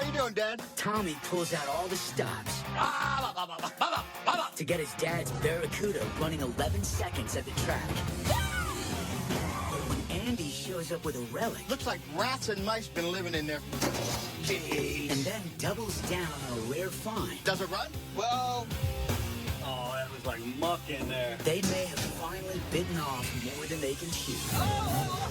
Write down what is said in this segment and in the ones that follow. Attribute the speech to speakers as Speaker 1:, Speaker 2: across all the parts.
Speaker 1: How you doing, Dad?
Speaker 2: Tommy pulls out all the stops to get his dad's Barracuda running 11 seconds at the track. But when Andy shows up with a relic...
Speaker 1: Looks like rats and mice been living in there.
Speaker 2: Jeez. And then doubles down on a rare find.
Speaker 1: Does it run?
Speaker 3: Well... Oh, that was like muck in there.
Speaker 2: They may have finally bitten off more than they can chew.
Speaker 1: Oh!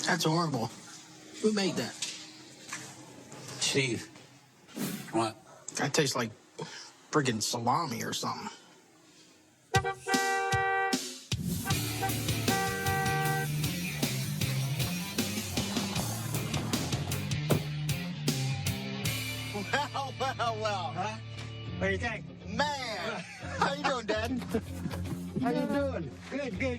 Speaker 4: That's horrible. Who made that?
Speaker 3: Steve. What?
Speaker 4: That tastes like friggin' salami or something.
Speaker 1: Well.
Speaker 5: Huh? What do you think?
Speaker 1: Man, how you doing, Dad?
Speaker 5: How you doing?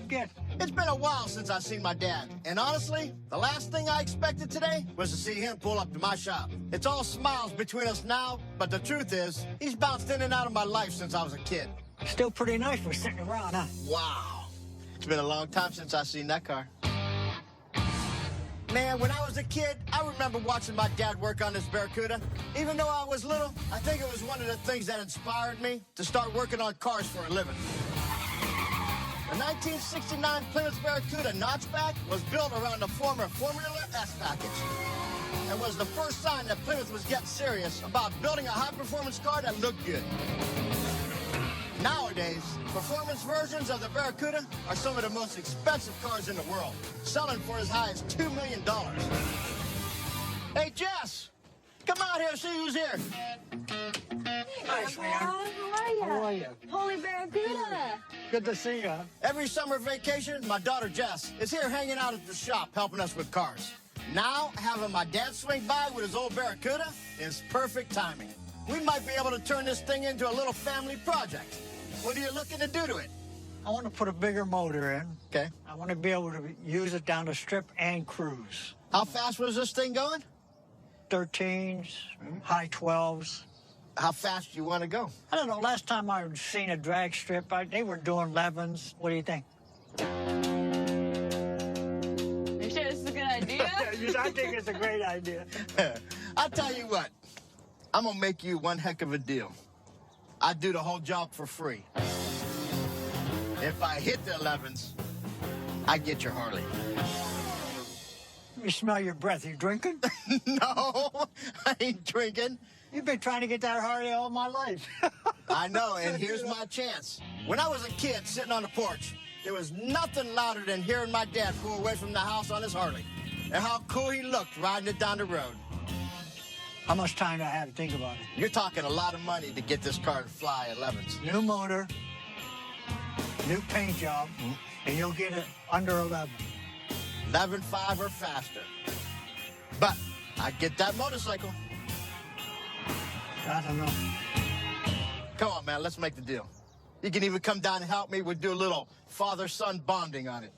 Speaker 5: Good.
Speaker 1: It's been a while since I've seen my dad. And honestly, the last thing I expected today was to see him pull up to my shop. It's all smiles between us now, but the truth is, he's bounced in and out of my life since I was a kid.
Speaker 5: Still pretty nice for sitting around, huh?
Speaker 1: Wow. It's been a long time since I've seen that car. Man, when I was a kid, I remember watching my dad work on this Barracuda. Even though I was little, I think it was one of the things that inspired me to start working on cars for a living. The 1969 Plymouth Barracuda notchback was built around the former Formula S package and was the first sign that Plymouth was getting serious about building a high-performance car that looked good. Nowadays, performance versions of the Barracuda are some of the most expensive cars in the world, selling for as high as $2 million. Hey, Jess, come out here, see who's here.
Speaker 5: Hi, sweetheart.
Speaker 6: How are you? Holy Barracuda.
Speaker 5: Good to see you.
Speaker 1: Every summer vacation, my daughter Jess is here hanging out at the shop helping us with cars. Now, having my dad swing by with his old Barracuda is perfect timing. We might be able to turn this thing into a little family project. What are you looking to do to it?
Speaker 5: I want to put a bigger motor in.
Speaker 1: Okay.
Speaker 5: I want to be able to use it down the strip and cruise.
Speaker 1: How fast was this thing going?
Speaker 5: 13s, high 12s.
Speaker 1: How fast do you want to go?
Speaker 5: I don't know, last time I seen a drag strip, they were doing 11s. What do you think?
Speaker 6: You sure this is a good idea?
Speaker 5: I think it's a great idea.
Speaker 1: I'll tell you what. I'm going to make you one heck of a deal. I'd do the whole job for free. If I hit the 11s, I get your Harley.
Speaker 5: You smell your breath. You drinking?
Speaker 1: No, I ain't drinking.
Speaker 5: You've been trying to get that Harley all my life.
Speaker 1: I know, and here's my chance. When I was a kid sitting on the porch, there was nothing louder than hearing my dad pull away from the house on his Harley. And how cool he looked riding it down the road.
Speaker 5: How much time do I have to think about it?
Speaker 1: You're talking a lot of money to get this car to fly 11s.
Speaker 5: New motor, new paint job, and you'll get it under 11.
Speaker 1: 11.5 or faster. But I'd get that motorcycle.
Speaker 5: I don't know.
Speaker 1: Come on, man, let's make the deal. You can even come down and help me. We'll do a little father-son bonding on it.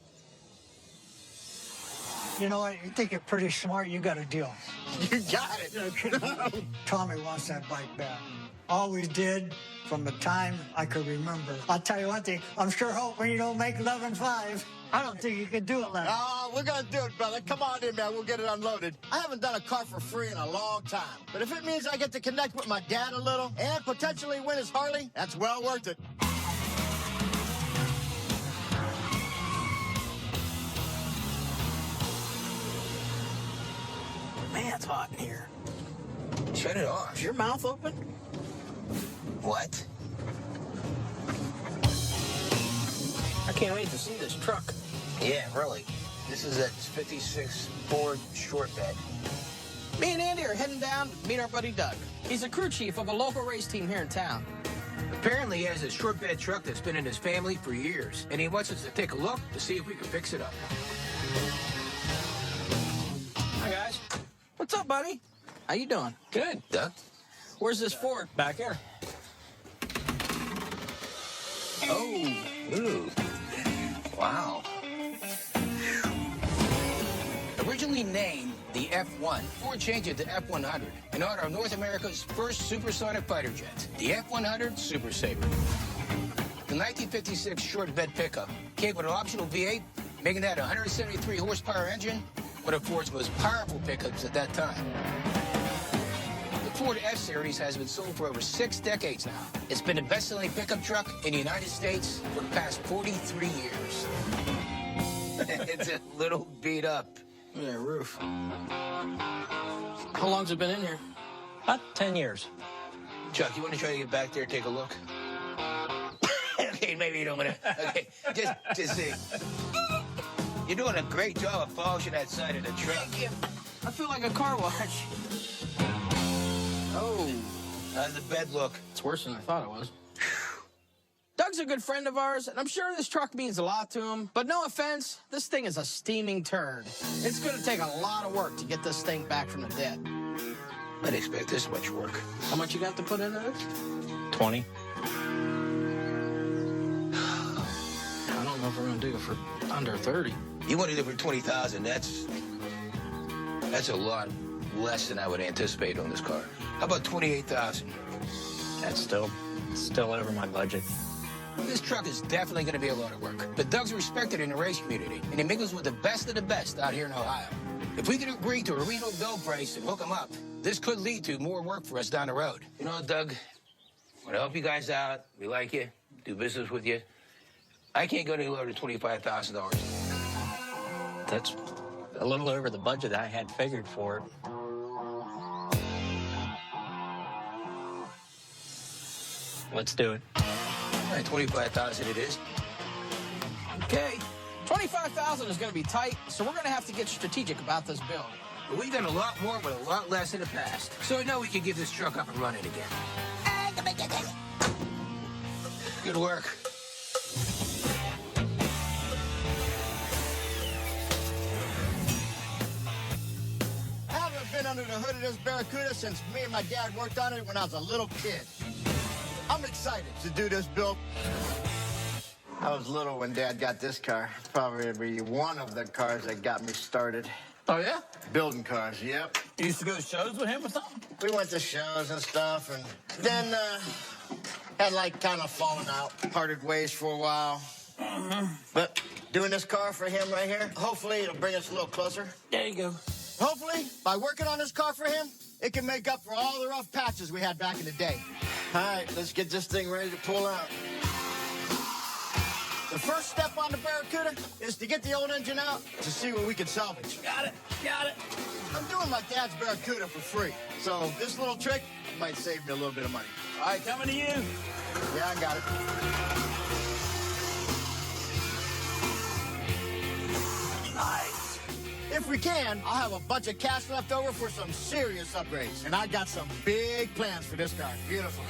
Speaker 5: You know what? You think you're pretty smart, you got a deal.
Speaker 1: You got it.
Speaker 5: Tommy wants that bike back. Always did from the time I could remember. I'll tell you one thing, I'm sure hoping you don't make 11.5. I don't think you can do it, Lenny.
Speaker 1: Oh, we're going to do it, brother. Come on in, man. We'll get it unloaded. I haven't done a car for free in a long time. But if it means I get to connect with my dad a little and potentially win his Harley, that's well worth it.
Speaker 4: Man, it's hot in here.
Speaker 3: Shut it off.
Speaker 4: Is your mouth open?
Speaker 3: What?
Speaker 4: I can't wait to see this truck.
Speaker 3: Yeah, really. This is a 56 Ford short bed.
Speaker 4: Me and Andy are heading down to meet our buddy Doug. He's a crew chief of a local race team here in town.
Speaker 7: Apparently, he has a short bed truck that's been in his family for years, and he wants us to take a look to see if we can fix it up. Hi, guys.
Speaker 4: What's up, buddy? How you doing?
Speaker 7: Good. Doug?
Speaker 4: Where's this Ford?
Speaker 3: Back here.
Speaker 7: Oh. Ooh. Wow. Originally named the F-1, Ford changed it to F-100 in honor of North America's first supersonic fighter jet, the F-100 Super Sabre. The 1956 short bed pickup came with an optional V8, making that a 173 horsepower engine, one of Ford's most powerful pickups at that time. The Ford F-Series has been sold for over 6 decades now. It's been a best-selling pickup truck in the United States for the past 43 years. It's a little beat up.
Speaker 4: Yeah, roof. How long's it been in here?
Speaker 3: About 10 years.
Speaker 7: Chuck, you want to try to get back there and take a look? Okay, maybe you don't want to. Okay, just see. You're doing a great job of polishing that side of the truck.
Speaker 4: Thank you. I feel like a car wash.
Speaker 7: Oh, how's the bed look?
Speaker 4: It's worse than I thought it was. Doug's a good friend of ours, and I'm sure this truck means a lot to him. But no offense, this thing is a steaming turd. It's going to take a lot of work to get this thing back from the dead.
Speaker 7: I didn't expect this much work.
Speaker 4: How much you got to put into this?
Speaker 3: 20.
Speaker 4: I don't know if we're going to do it for under 30.
Speaker 7: You want to do it for 20,000? That's a lot less than I would anticipate on this car. How about 28,000?
Speaker 3: That's still over my budget.
Speaker 7: This truck is definitely going to be a lot of work, but Doug's respected in the race community, and he mingles with the best of the best out here in Ohio. If we can agree to a reasonable bill price and hook him up, this could lead to more work for us down the road. You know, Doug, I want to help you guys out. We like you, do business with you. I can't go any lower than $25,000.
Speaker 3: That's a little over the budget I had figured for it. Let's do it.
Speaker 7: All right, 25,000 it is.
Speaker 4: Okay. 25,000 is going to be tight, so we're going to have to get strategic about this build.
Speaker 7: But we've done a lot more with a lot less in the past, so we know we can get this truck up and running again. Good work.
Speaker 1: I haven't been under the hood of this Barracuda since me and my dad worked on it when I was a little kid. I'm excited to do this build. I was little when Dad got this car. Probably one of the cars that got me started.
Speaker 4: Oh, yeah?
Speaker 1: Building cars, yep.
Speaker 4: You used to go to shows with him or something?
Speaker 1: We went to shows and stuff, and then had like kind of fallen out, parted ways for a while. But doing this car for him right here, hopefully it'll bring us a little closer.
Speaker 4: There you go.
Speaker 1: Hopefully, by working on this car for him, it can make up for all the rough patches we had back in the day. All right, let's get this thing ready to pull out. The first step on the Barracuda is to get the old engine out to see what we can salvage.
Speaker 4: Got it.
Speaker 1: I'm doing my dad's Barracuda for free, so this little trick might save me a little bit of money.
Speaker 4: All right, coming to you.
Speaker 1: Yeah, I got it.
Speaker 4: Nice.
Speaker 1: If we can, I'll have a bunch of cash left over for some serious upgrades. And I got some big plans for this car. Beautiful.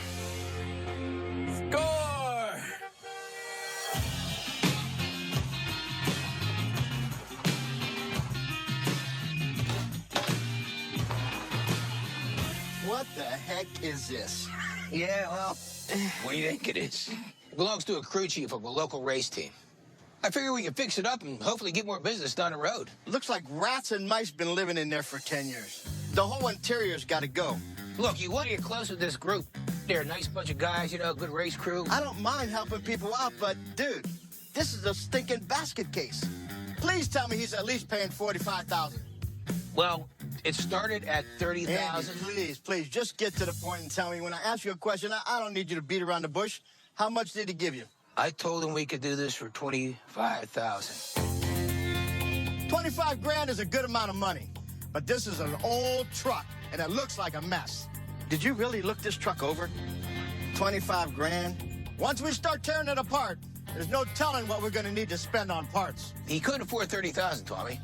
Speaker 4: Score!
Speaker 1: What the heck is this?
Speaker 7: Yeah, well, what do you think it is? It belongs to a crew chief of a local race team. I figure we can fix it up and hopefully get more business down the road.
Speaker 1: Looks like rats and mice been living in there for 10 years. The whole interior's got to go.
Speaker 7: Look, you want to get close with this group. They're a nice bunch of guys, you know, good race crew.
Speaker 1: I don't mind helping people out, but, dude, this is a stinking basket case. Please tell me he's at least paying $45,000.
Speaker 7: Well, it started at $30,000.
Speaker 1: Andy, please, just get to the point and tell me. When I ask you a question, I don't need you to beat around the bush. How much did he give you?
Speaker 7: I told him we could do this for $25,000.
Speaker 1: 25 grand is a good amount of money, but this is an old truck, and it looks like a mess. Did you really look this truck over? 25 grand? Once we start tearing it apart, There's no telling what we're going to need to spend on parts.
Speaker 7: He couldn't afford $30,000, Tommy.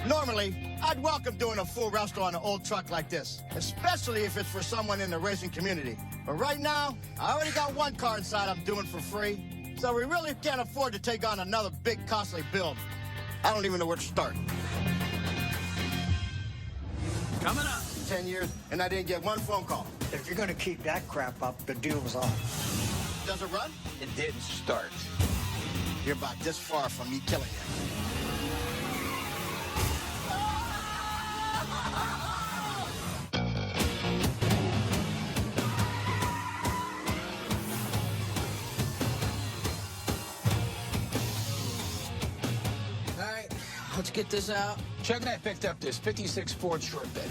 Speaker 1: Normally, I'd welcome doing a full resto on an old truck like this, especially if it's for someone in the racing community. But right now, I already got one car inside I'm doing for free, so we really can't afford to take on another big, costly build. I don't even know where to start.
Speaker 8: Coming up.
Speaker 1: 10 years, and I didn't get one phone call.
Speaker 5: If you're going to keep that crap up, the deal's off.
Speaker 1: Does it run?
Speaker 7: It didn't start.
Speaker 1: You're about this far from me killing you.
Speaker 4: All right, let's get this out.
Speaker 7: Chuck and I picked up this 56 Ford short bed.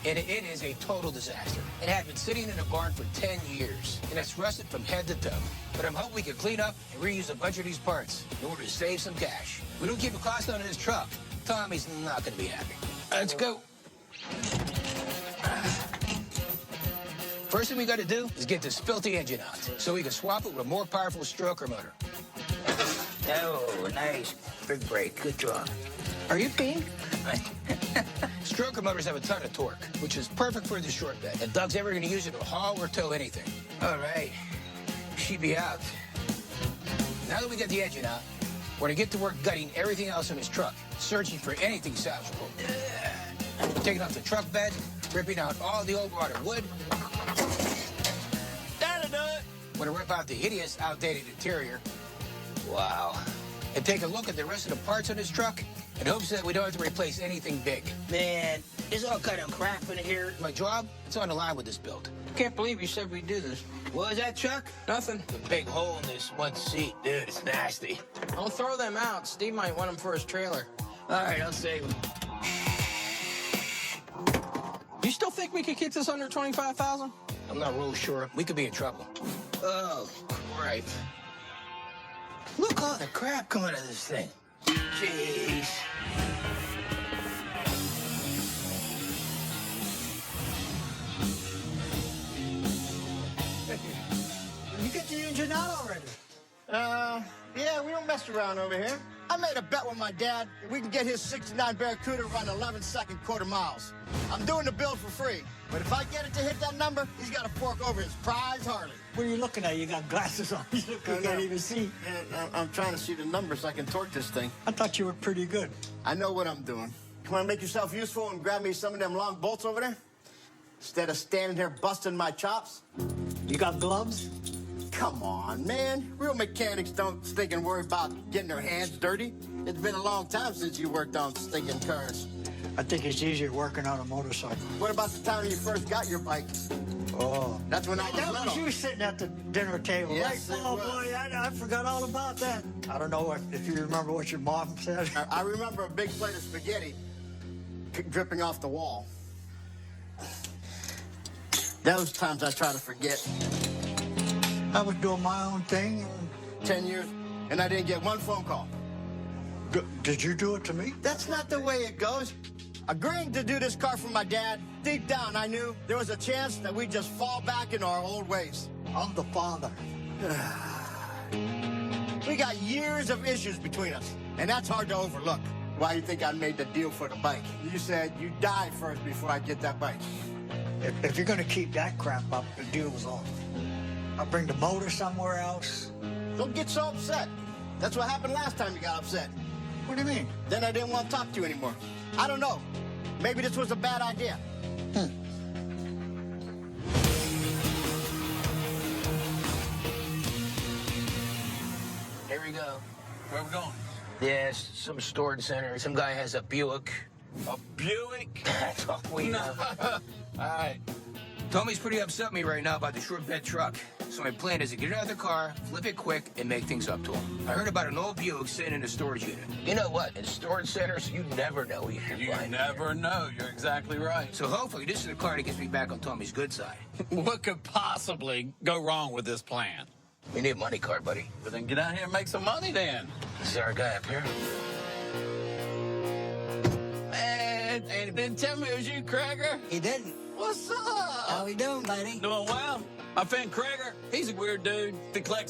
Speaker 7: And it is a total disaster. It had been sitting in a barn for 10 years, and it's rusted from head to toe. But I'm hoping we can clean up and reuse a bunch of these parts in order to save some cash. We don't keep a cost on this truck, Tommy's not going to be happy. Let's go. First thing we got to do is get this filthy engine out so we can swap it with a more powerful stroker motor. Oh, nice. Big brake. Good job.
Speaker 4: Are you peeing?
Speaker 7: Stroker motors have a ton of torque, which is perfect for the short bed. If Doug's ever going to use it to haul or tow anything. All right. She'd be out. Now that we got the engine out, we're going to get to work gutting everything else in his truck, searching for anything salvageable. Taking off the truck bed, ripping out all the old rotted wood. That'll do it. We're going to rip out the hideous, outdated interior. Wow. And take a look at the rest of the parts on this truck in hopes that we don't have to replace anything big. Man, there's all kind of crap in here. My job, it's on the line with this build.
Speaker 4: Can't believe you said we'd do this.
Speaker 7: What was that, Chuck?
Speaker 4: Nothing.
Speaker 7: The big hole in this one seat, dude, it's nasty.
Speaker 4: Don't throw them out. Steve might want them for his trailer.
Speaker 7: All right, I'll save them.
Speaker 4: You still think we could keep this under 25,000?
Speaker 7: I'm not real sure. We could be in trouble. Oh, right. Look all the crap coming out of this thing. Jeez.
Speaker 5: You get the engine out already.
Speaker 1: Yeah, we don't mess around over here. I made a bet with my dad that we can get his 69 Barracuda run 11-second quarter miles. I'm doing the build for free, but if I get it to hit that number, he's got to fork over his prize Harley.
Speaker 5: What are you looking at? You got glasses on. You can't even see.
Speaker 1: Yeah, I'm trying to see the numbers so I can torque this thing.
Speaker 5: I thought you were pretty good.
Speaker 1: I know what I'm doing. You want to make yourself useful and grab me some of them long bolts over there? Instead of standing here busting my chops?
Speaker 5: You got gloves?
Speaker 1: Come on, man. Real mechanics don't stinking worry about getting their hands dirty. It's been a long time since you worked on stinking cars.
Speaker 5: I think it's easier working on a motorcycle.
Speaker 1: What about the time you first got your bike?
Speaker 5: Oh.
Speaker 1: That's when I was
Speaker 5: That
Speaker 1: little.
Speaker 5: was you sitting at the dinner table,
Speaker 1: Yes,
Speaker 5: right?
Speaker 1: it
Speaker 5: Oh,
Speaker 1: was.
Speaker 5: boy, I forgot all about that. I don't know if you remember what your mom said.
Speaker 1: I remember a big plate of spaghetti dripping off the wall. Those times I try to forget.
Speaker 5: I was doing my own thing.
Speaker 1: 10 years, and I didn't get one phone call.
Speaker 5: Did you do it to me?
Speaker 1: That's not the way it goes. Agreeing to do this car for my dad, deep down I knew there was a chance that we'd just fall back into our old ways.
Speaker 5: I'm the father.
Speaker 1: We got years of issues between us, and that's hard to overlook. Why do you think I made the deal for the bike? You said you die first before I get that bike.
Speaker 5: If you're going to keep that crap up, the deal's off. I'll bring the motor somewhere else.
Speaker 1: Don't get so upset. That's what happened last time you got upset.
Speaker 5: What do you mean?
Speaker 1: Then I didn't want to talk to you anymore. I don't know. Maybe this was a bad idea.
Speaker 7: Here we go.
Speaker 8: Where we going?
Speaker 7: Yes, some storage center. Some guy has a Buick.
Speaker 8: A Buick?
Speaker 7: That's all we know.
Speaker 8: All right.
Speaker 7: Tommy's pretty upset with me right now about the short bed truck. So my plan is to get it out of the car, flip it quick, and make things up to him. I heard about an old Buick sitting in a storage unit. You know what? In storage centers, you never know what you're
Speaker 8: You
Speaker 7: finding.
Speaker 8: never know. You're exactly right.
Speaker 7: So hopefully this is the car that gets me back on Tommy's good side.
Speaker 8: What could possibly go wrong with this plan?
Speaker 7: We need a money card, buddy.
Speaker 8: But then get out here and make some money then.
Speaker 7: This is our guy up here.
Speaker 8: Man, and it didn't tell me it was you, Krager.
Speaker 5: He didn't.
Speaker 8: What's up?
Speaker 5: How we doing, buddy?
Speaker 8: Doing well. My friend Krager, he's a weird dude. He collects